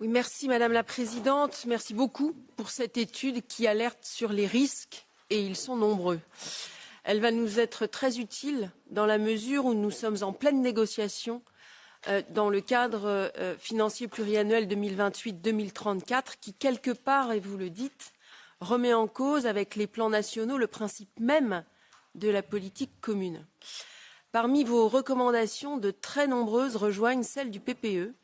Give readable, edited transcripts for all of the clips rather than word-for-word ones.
Oui, merci Madame la Présidente. Merci beaucoup pour cette étude qui alerte sur les risques, et ils sont nombreux. Elle va nous être très utile dans la mesure où nous sommes en pleine négociation dans le cadre financier pluriannuel 2028-2034 qui, quelque part, et vous le dites, remet en cause avec les plans nationaux le principe même de la politique commune. Parmi vos recommandations, de très nombreuses rejoignent celles du PPE.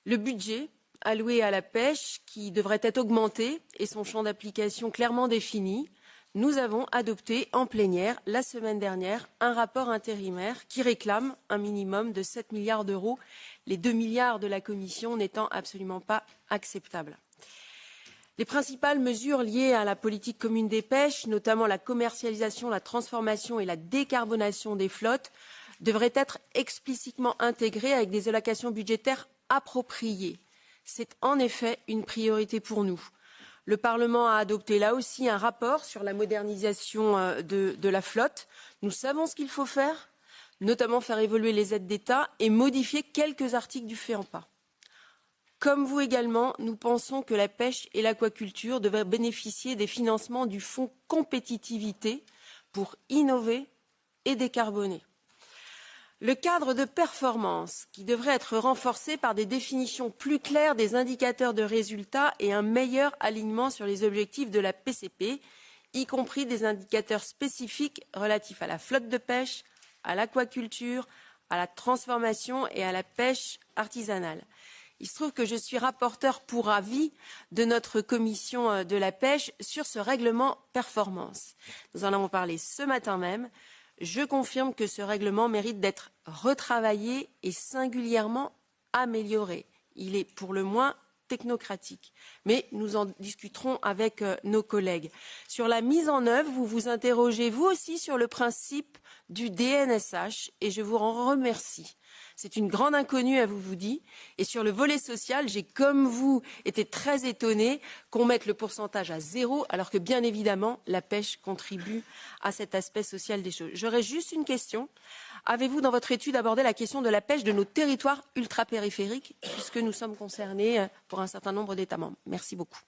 Le budget alloué à la pêche qui devrait être augmenté et son champ d'application clairement défini. Nous avons adopté en plénière la semaine dernière un rapport intérimaire qui réclame un minimum de 7 milliards d'euros, les 2 milliards de la Commission n'étant absolument pas acceptables. Les principales mesures liées à la politique commune des pêches, notamment la commercialisation, la transformation et la décarbonation des flottes, devraient être explicitement intégrées avec des allocations budgétaires appropriées. C'est en effet une priorité pour nous. Le Parlement a adopté là aussi un rapport sur la modernisation de la flotte. Nous savons ce qu'il faut faire, notamment faire évoluer les aides d'État et modifier quelques articles du FEAMPA. Comme vous également, nous pensons que la pêche et l'aquaculture devraient bénéficier des financements du Fonds compétitivité pour innover et décarboner. Le cadre de performance qui devrait être renforcé par des définitions plus claires des indicateurs de résultats et un meilleur alignement sur les objectifs de la PCP, y compris des indicateurs spécifiques relatifs à la flotte de pêche, à l'aquaculture, à la transformation et à la pêche artisanale. Il se trouve que je suis rapporteur pour avis de notre commission de la pêche sur ce règlement performance. Nous en avons parlé ce matin même. Je confirme que ce règlement mérite d'être retravaillé et singulièrement amélioré. Il est pour le moins technocratique, mais nous en discuterons avec nos collègues. Sur la mise en œuvre, vous vous interrogez vous aussi sur le principe du DNSH et je vous en remercie. C'est une grande inconnue, à vous dit. Et sur le volet social, j'ai, comme vous, été très étonnée qu'on mette le pourcentage à 0, alors que, bien évidemment, la pêche contribue à cet aspect social des choses. J'aurais juste une question. Avez-vous, dans votre étude, abordé la question de la pêche de nos territoires ultrapériphériques, puisque nous sommes concernés pour un certain nombre d'États membres? Merci beaucoup.